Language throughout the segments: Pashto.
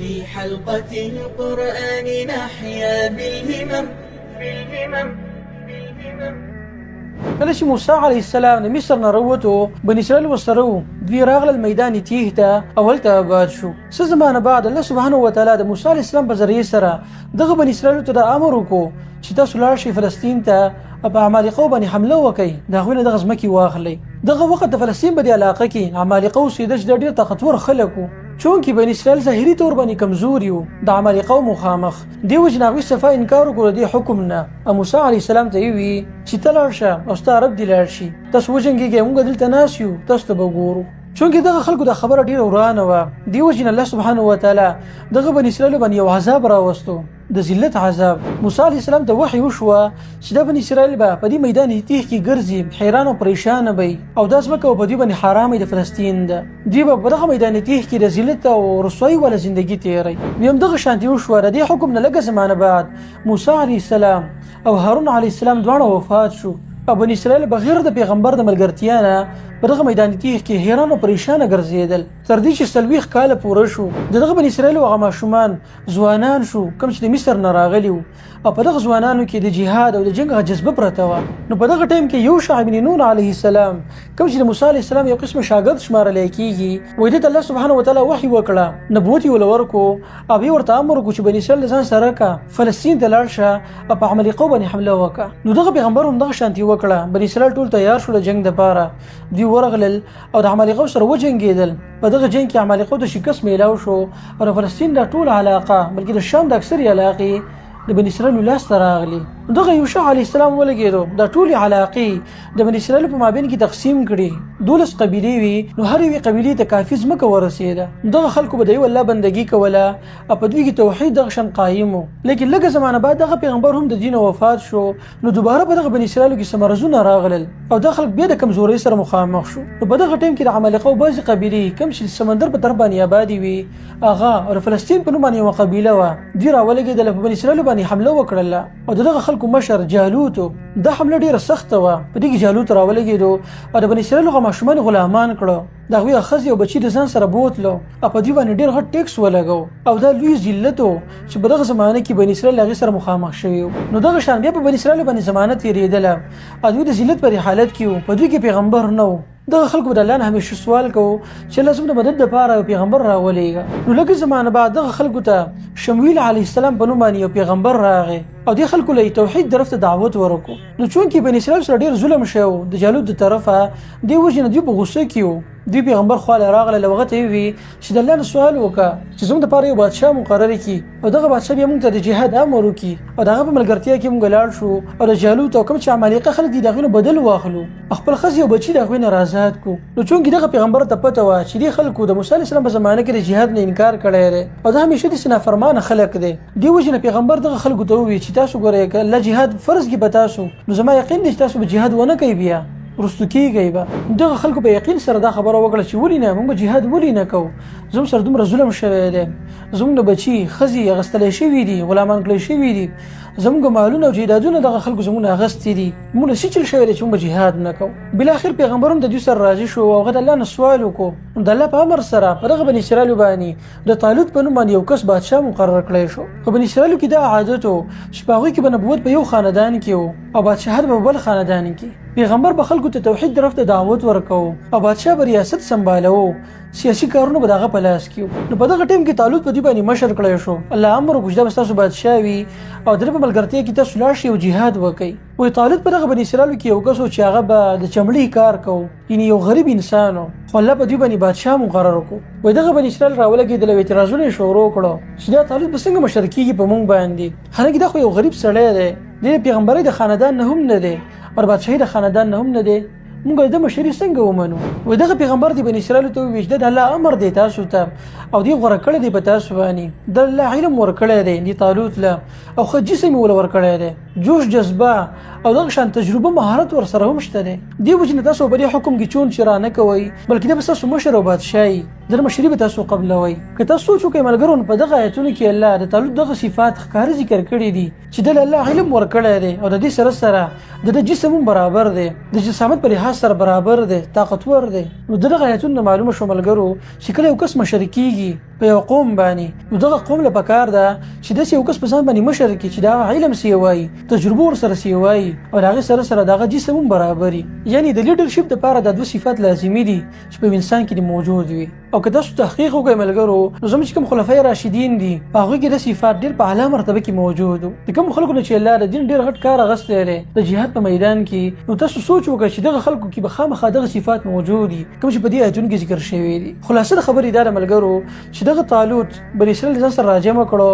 في حلقة القرآن نحيا بالهمم. کله چې موسی علیه السلام د مصر نه راووتو بني اسرائیل ورسره وو دوی راغلل میدان تیه ته او هلته آباد شو. څه زمانه بعد الله سبحانه وتعالی د موسی علیه السلام په ذریعې سره دغه بني اسرائیلو ته دا امر وکړو چې تاسو لاړ شئ فلسطین ته او په عمالقو باندې حمله وکړئ، د هغوی نه دغه ځمکې واخلئ. دغه وخت د فلسطین په دې علاقه کې عمالقه اوسېده چې د ډېر طاقتور خلک وو، چونکې بني اسرائیل ظاهري طور باندې کمزوري وو د عمالقو مخامخ. دې وجې نه هغوی صفا انکار وکړو د دې حکم نه. موسی علیه السلام ته یې وویل چې ته لاړ شه او ستا رب دې لاړ شي، تاسو وجنګېږئ، موږ دلته ناست یو، تاسو ته به ګورو. چونکې دغه خلکو د خبره ډېره ورانه وه. دې وجې نه الله سبحانه وتعالی دغه بني اسرائیلو باندې یو عذاب راوستو، د ذلت عذاب. موسی علیه السلام ته وحی وشوه چې دا بني اسرائیل به په دې میدان تیه کې ګرځي، حیران او پریشانه به او دا ځمکه به په دوی باندې حرامه د فلسطین ده. دوی به په دغه میدان تیه کې د ذلت او رسوایي والا زندګي تېروي. بیا هم دغه شانتې وشوه. د دې حکم نه لږه زمانه بعد موسی علیه السلام او هارون علیه السلام دواړه وفات شو او بني اسرائیل بغیر د پیغمبر د ملګرتیا نه په دغه میدان تیه کې حیران او پریشانه ګرځېدل، تر دې چې 40 کاله پوره شو. دغه بني اسرائیل هغه ماشومان ځوانان شو کوم چې د مصر نه راغلي وو او په دغه ځوانانو کې د جهاد او د جنګ جذبه پرته وه. نو په دغه ټایم کې یوشع بن نون علیه السلام کوم چې د موسی علیه السلام یو قسم شاګرد شمارلی کېږي، وایي دې ته الله سبحانه وتعالی وحی وکړه، نبوت یې ورکړو او بیا ورته امر وکړو چې بني اسرائیل ځان سره کړه، فلسطین ته لاړ شه او په عمالقو باندې حمله وکړه. نو دغه پیغمبر هم دغه شانتي وکړه. بني اسرائیل ټول تیار شول د جنګ دپاره، دوی ورغلل او د عمالقو سره وجنګېدل. په دغه جنګ کې عمالقو ته شکست میلاو شو او د فلسطین دا ټول علاقه بلکې د شام د اکثرې علاقې د بني اسرائیلو لاسته راغلي. دغه یوشع علیه السلام ولګېدو، دا ټولې علاقې د بني اسرائیلو په مابین کې تقسیم کړي. 12 قبیلې وي، نو هر یوې قبیلې ته کافي ځمکه ورسېده. دغه خلکو به د یو الله بندګي کوله او په دوی کې توحید دغه شان قایم و. لیکن لږه زمانه بعد دغه پیغمبر هم د دین وفات شو، نو دوباره په دغه بني اسرائیلو کې څه مرضونه راغلل او دا خلک بیا د کمزورۍ سره مخامخ شو. نو په دغه ټایم کې د عمالقو بعضې قبیلې کوم چې سمندر په طرف باندې آبادې وي هغه او د فلسطین په نوم باندې یوه قبیله وه، دوی راولګېدله، په بني اسرائیلو باندې حمله وکړله او د دغه خلکو مشر جالوتو دا حمله ډیره سخته وه. په دې کې جالوت راولګېدو او د بني اسرائیلو هغه ماشومان غلامان کړو، د هغوی ښځې او بچي د ځان سره بوتلو او په دوی باندې ډېر غټ ټیکس ولګو او دا لوی ذلت و چې په دغه زمانه کې بني اسرائیل هغې سره مخامخ شوي وو. نو دغه شان بیا په بني اسرائیلو باندې زمانه تېرېدله او دوی د ذلت په دې حالت کې وو، په دوی کې پیغمبر نه و. دغه خلکو به د الله نه همیشه سوال کوو چې الله زموږ د مدد دپاره یو پیغمبر راولېږه. نو لږه زمانه بعد دغه خلکو ته شمویل علیه السلام په نوم باندې یو پیغمبر راغی او دې خلکو له توحید طرف ته دعوت ورکړو. نو چونکې بني اسرائیل سره ډېر ظلم شوی و د جالوت د طرفه، دې وجې نه دوی په غوسه کې وو. دوی پیغمبر خواله راغله، هغه ته یې وویل چې د الله نه سوال وکړه چې زموږ دپاره یو بادشاه مقرر کړي او دغه بادشاه بیا موږ ته د جهاد امر وکړي او د هغه په ملګرتیا کې موږ لاړ شو او د جالوت او کوم چې عمالقه خلک دي د هغوی نه بدل واخلو، خپل ښځې او بچي د هغوی نه آزاد کړو. نو چونکې دغه پیغمبر ته پته وه چې دې خلکو د موسی علیه السلام په زمانه کې د جهاد نه انکار کړی دی او دا همیشه داسې نافرمانه خلک دی. دې وجې نه پیغمبر دغه خلکو ته وویل چې تاسو ګورئ که الله جهاد فرض کړي په تاسو، نو زما یقین دی چې تاسو به جهاد ونه کوئ، بیا رستو کېږئ به. دغه خلکو په یقین سره دا خبره وکړه چې ولې نه، موږ به جهاد ولې نه کوو، زموږ سره دومره ظلم شوی دی، زموږ نه بچي ښځې اخیستلی شوي دي، غلامان کړی شوي دي، زموږ مالونه او جایدادونه دغه خلکو زموږ نه اخیستي دي، موږ نه چل شوی دی چې موږ به جهاد نه کوو. بالاخر پیغمبر هم د دوی سره راضي شو او هغه د الله نه سوال وکړو. د الله په امر سره په دغه بني اسرائیلو باندې د طالوت په نوم باندې یو کس بادشاه مقرر کړی شو. په بني اسرائیلو کې دا عادت و چې په هغوی کې به نبوت په یو خاندان کې و او بادشاهت به په بل خاندان کې. پیغمبر به خلکو ته توحید طرف ته دعوت ورکوو او بادشاه به ریاست سنبالوو، سیاسي کارونه به د هغه په لاس کې وو. نو په دغه ټایم کې طالوت په دوی باندې مشر کړی شو. الله امر وکړو چې دا به ستاسو بادشاه وي او د ده په ملګرتیا کې تاسو لاړ شئ او جهاد وکئ. وایي طالوت په دغه بني اسرائیلو کې یو کس و چې هغه به د چمړې کار کوو، یعنې یو غریب انسان و، خو الله په دوی باندې بادشاه مقرر کړو. وایي دغه بني اسرائیل راولګېدل او اعتراضونه یې شروع کړو چې دا طالوت به څنګه مشر کېږي په موږ باندې، حالانکې دا خو یو غریب سړی دی، د پیغمبرۍ د خاندان نه هم نه دی او بادشاهي د خاندان نه هم نه دی، موږ د مشري څنګه ومنو؟ وایي دغه پیغمبر د بني اسرائیلو ته وویل چې د الله امر دی تاسو ته او دوی غوره کړی دی په تاسو باندې، د الله علم ورکړی دی د طالوت له او ښه جسم یې ول ورکړی دی، جوش جذبه او دغه شان تجربه مهارت ورسره هم شته دی. دې وجې نه تاسو په دې حکم کې چون چرا نه کوئ، بلکې دا به ستاسو مشر او بادشاهي د مشري به تاسو قبلوئ. که تاسو سوچ وکئ ملګرو، په دغه آیتونو کې الله د طالوت دغه صفات ښکاره ذکر کړي دي چې د الله علم ورکړی دی او د دې سره سره د جسم هم برابر دی، د جسامت په لحاظ سره برابر دی، طاقتور دی. نو دغه آیتونو معلومه شو ملګرو چې کله یو کس مشر کېږي په په یو قوم باندې، نو دغه قوم له پکار ده چې داسې یو کس په ځان باندې مشر کړي چې دا علم سي وایي، تجربه ورسره سي وایي، او د هغې سره دغه جسم هم برابر وي. یعنې د لیډرشپ دپاره دا دوه صفات لازمي دي چې په انسان کې موجود وي. او که تاسو تحقیق وکړئ ملګرو، نو زموږ چې کوم خلفای راشدین دي په هغوی کې دا صفات ډېر په اعلی مرتبه کې موجود وو. د کوم خلکو نه چې الله د دین ډېر غټ کار اخیستی دی د جهاد په میدان کې، نو تاسو سوچ وکړئ چې دغه خلکو کې به خامخا دغه صفات موجود دي کوم چې په دې آیتونو کې ذکر شوي دي. خلاصه د خبرې دا ده ملګرو چې دغه طالوت بني اسرائیل ځان سره راجمع کړو،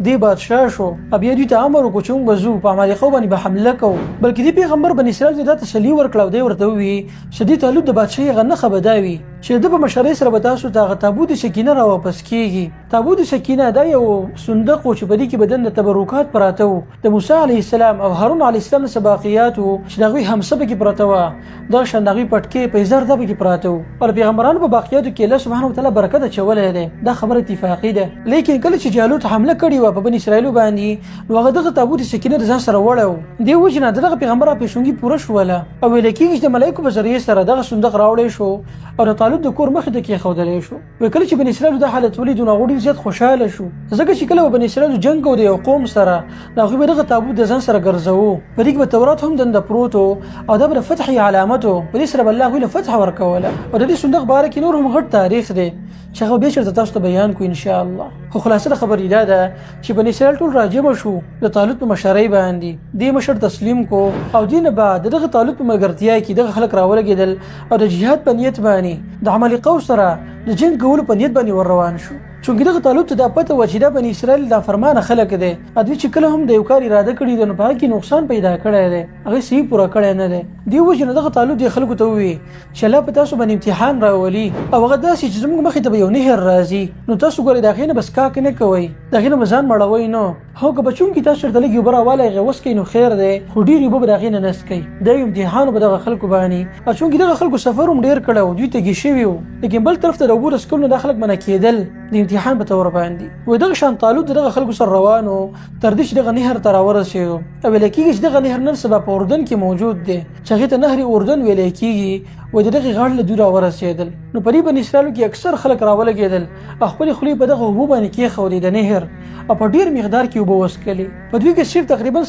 دی بادشاه شو، بیا دوی ته امر وکړو چې موږ به ځو په عمالقو باندې به حمله کوو. بلکې دې پیغمبر بني اسرائیل ته دا تسلي ورکړه او دی ورته وویل چې دې طالوت د بادشاهۍ هغه نښه به دا وي چې د په مشرۍ سره به تاسو ته هغه تابوت سکینه را واپس کیږي. تابوت سکینه دا یو صندوق و چې په دې کې بدن د تبرکات پراته وو، د موسی علیه السلام او هارون علیه السلام د سباقیات وو چې د هغوی همسه پکې پرته وه، دا شان د هغوی پټکې پیزار دا پکې پراته وو. او د پیغمبرانو په باقیاتو کې الله سبحانه وتعالی برکت اچولی دی، دا خبره اتفاقي ده. لیکن کله چې جالوت حمله کړې وه په بني اسرائیلو باندې، نو هغه دغه تابوت سکینه د ځان سره وړی و. دې وجې نه د دغه پیغمبر پیشونګي پوره شوله، او ویل کېږي چې د ملایکو په ذریعې سره دغه صندوق راوړی شو او د طالوت د کور مخې ته کېښودلی شو. کله چې بني اسرائیلو دا حالت ولید، نو هغوی ډېر زیات خوشحاله شو، ځکه چې کله به بني اسرائیلو جنګ کوو د یو قوم سره، نو هغوی به دغه تابوت د ځان سره ګرځوو، په دې کې به تورات هم دنده پروت و او دا به د فتحې علامت و، په دې سره به الله هغوی له فتح ورکوله. او د دې صندوق باره کې نور هم غټ تاریخ دی چې هغه بیا چېرته تاسو ته بیان کړو انشاءالله. خو خلاصه د خبرې دا ده چې بني اسرائیل ټول راجمع شو د طالوت په مشرۍ باندې، دې مشر تسلیم کو، او دې نه بعد دغه طالوت په ملګرتیا کې دغه خلک راولګېدل او د جهاد په نیت باندې د عمالقو سره د جنګ کولو په نیت باندې ور روان شو. چونکې دغه طالوت ته دا پته وه چې دا بني اسرائیل دا فرمانه خلک دی، دوی چې کله هم د یو کار اراده کړې ده نو په هغه کې نقصان پیدا کړی دی، هغې صحیح پوره کړی نه دی. دې وجې نه دغه طالوت دې خلکو ته وویل چې الله په تاسو باندې امتحان راولي، او هغه داسې چې زموږ مخې ته به یو نهر راځي، نو تاسو ګورئ د هغې نه به څکاک نه کوئ، د هغې نه به ځان مړوئ نه. هو که به چونکې تاسو چېرته لږ اوبه راوالی هغې وڅکئ نو خیر دی، خو ډېرې اوبه به د هغې نه نه څکئ. دا یو امتحان و په دغه خلکو باندې، او چونکې دغه خلکو سفر هم ډېر کړی و، دوی تږي شوي وو، لیکن بل طرف ته د اوبو د څکلو نه دا خلک منع کېدل د امتحان په طور باندې. وایي دغه شان طالوت د دغه خلکو سره روان و تر دې چې دغه نهر ته راورسېدو، او ویلی کېږي چې دغه نهر نن سبا په اردن کې موجود دی چې هغې ته نهر اردن ویلی کېږي. وایي د دغې غاړې له دوی راورسېدل، نو په دې بني اسرائیلو کې اکثر خلک راولګېدل او خپلې خولې په دغه اوبو باندې کېښودې د نهر، او په ډېر مقدار کې اوبه وڅکلې. په دوی کې صرف تقریبا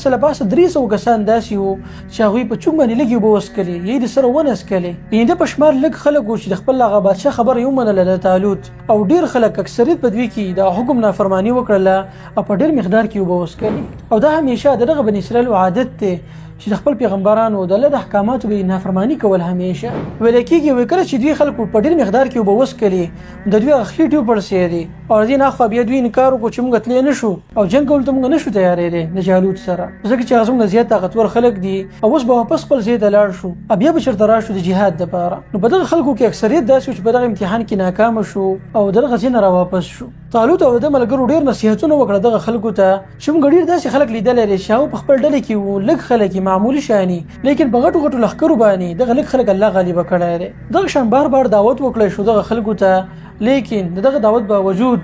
300 کسان داسې وو چې هغوی په چونګ باندې لږې اوبه وڅکلې، یې د سره ونه څکلې. یعنې د په شمار لږ خلک وو چې د خپل هغه بادشاه خبره یې ومنله د طالوت، او ډېر خلک اکثریت په دوی کې د حکم نافرماني وکړله او په ډېر مقدار کې اوبه وڅکلې. او دا همیشه د دغه بني اسرائیلو عادت دی چې د خپل پیغمبرانو د الله د احکاماتو به نافرماني کول همیشه. ویل کېږي وایي کله چې دوی خلکو په ډېر مقدار کې اوبه وڅکلې، د دوی هغه خېټې وپړسېدې، او د دې نه اخوا بیا دوی انکار وکړو چې موږ تللی نه شو او جنګ کولو ته موږ نه شو تیارېدی د جالوت سره، ځکه چې هغه زموږ نه زیات طاقتور خلک دي، او اوس به واپس خپل ځای ته لاړ شو او بیا به چېرته راشو د جهاد دپاره. نو په دغه خلکو کې اکثریت داسې و چې په دغه امتحان کې ناکامه شو او د دغه ځای نه راواپس شو. طالوت او د ملګرو ډېر نصیحتونه وکړه دغه خلکو ته چې موږ ډېر داسې خلک لیدلی دی چې هغه په خپل ډلې کې وو لږ خلک معمولي شاني، لیکن په غټو غټو لښکرو باندې دغه لږ خلک الله غالبه کړی دی. دغه شان بار بار دعوت وکړی شو دغه خلکو ته، لیکن د دغه دعوت باوجود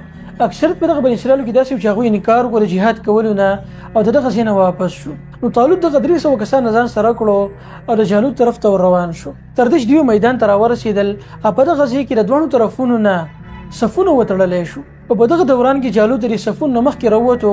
اکثریت په دغه بني اسرائیلو کې داسې و چې هغوی انکار وکړو د جهاد کولو نه او د دغه ځای نه واپس شو. نو طالوت دغه 300 کسان ځان سره کړو او د جالوت طرف ته ور روان شو، تر دې چې دوی میدان ته راورسېدل او په دغه ځای کې د دواړو طرفونو نه صفونه وتړلی شو. په دغه دوران کې جالوت د صفون نه مخکې راووتو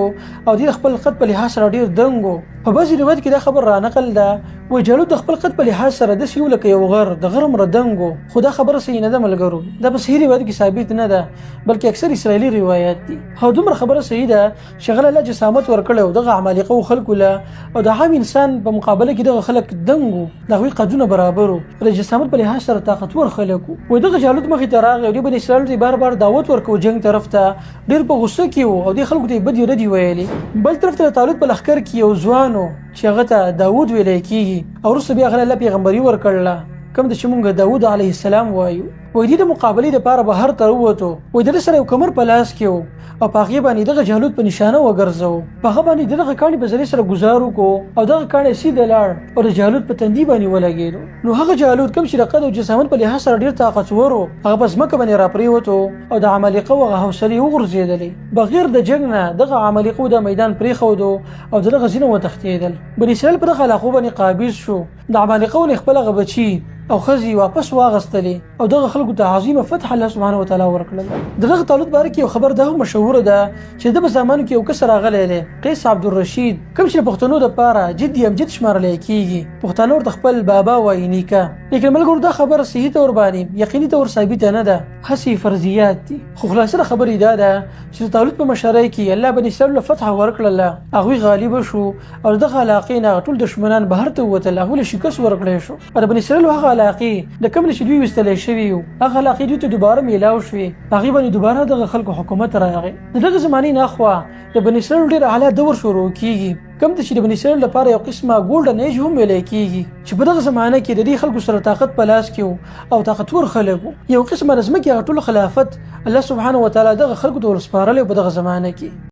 او د خپل قد په لحاظ سره ډېر دنګ و. په بعضې روایت کې دا خبر رانقل ده، وایي جالوت د خپل قد په لحاظ سره داسې یو لکه یو غر د غر مره دنګ و، خو دا خبره صحیح نه ده ملګرو، دا په صحیح روایت کې ثابت نه ده بلکې اکثر اسرائیلي روایات دي. او دومره خبره صحیح ده چې هغه الله جسامت ورکړی و دغه عمالقو خلکو له، او د عام انسان په مقابله کې دغه خلک دنګ و، د هغوی قدونه برابر و، د جسامت په لحاظ سره طاقتور خلک و. وایي دغه جالوت مخې ته راغی او دوی بني اسرائیلو ته بار بار دعوت ورکوو جنګ طرف ته، ډېر په غصه کې و او دې خلکو ته یې بدې ردې ویلې. بل طرف ته د طالوت په لښکر کې یو ځوان و چې هغه ته داود ویلی کېږي، او وروسته بیا هغه الله پیغمبري ورکړله کوم د چې مونږ داود علیه السلام وایو. وایي دې د مقابلې دپاره بهر ته ووتو، وایي د ده سره یو کمر په لاس کې و او په هغې باندې دغه جالوت په نشانه وګرځو، په هغه باندې د دغه کاڼي په ذریعې سره ګزار وکړو او دغه کاڼی سیده لاړ او د جالوت په تندي باندې ولګېدو. نو هغه جالوت کوم چې د قد او جسامت په لحاظ سره ډېر طاقتور و، هغه په ځمکه باندې راپرېوتو او د عمالقو هغه حوصلې وغورځېدلې. بغیر د جنګ نه دغه عمالقو دا میدان پرېښودو او د دغه ځینه وتښتېدل. بني اسرائیل په دغه علاقو باندې قابض شو، د عمالقو نه خپل هغه بچي او ښځې واپس واغستلې او دغه خلکو خلکو ته عظیمه فتح الله سبحانه وتعالی ورکړل. دغه طالوت باره کې یو خبر دا هم مشهوره ده چې د زمانو کې یو کس راغلی دی قیس عبدالرشید، کوم چې پښتنو لپاره جدي امجد شمارل کیږي. پښتانه ورته خپل بابا وایي نیکه، لیکن ملګرو دا خبره صحیح تور باندې یقیني تور ثابت نه ده، هسې فرضیات دي. خو خلاصه خبرې دا ده چې طالوت په مشرۍ کې الله بني اسرائیل له فتح ورکړل، هغوی غالب شو او دغه علاقې نه ټول دشمنان بهر ته ووتل، هغوی له شکست ورکړی شو. د بني اسرائیل هغه علاقې د کوم چې دوی ویستلی شوي وو هغه علاقې دوی ته دوباره میلاو شوې، هغې باندې دوباره دغه خلکو حکومت راغی. د دغه زمانې نه خوا د بني اسرائیل ډېر اعلی دور شروع کیږي، کوم چې د بني اسرائیل لپاره یو قسمه ګولډن ایج هم ویلی کیږي، چې په دغه زمانه کې د دې خلکو سره طاقت په لاس کې وو او طاقتور خلک وو. یو قسمه د ځمکې هغه ټول خلافت الله سبحانه وتعالی دغه خلکو ته ورسپارلی په دغه زمانه کې.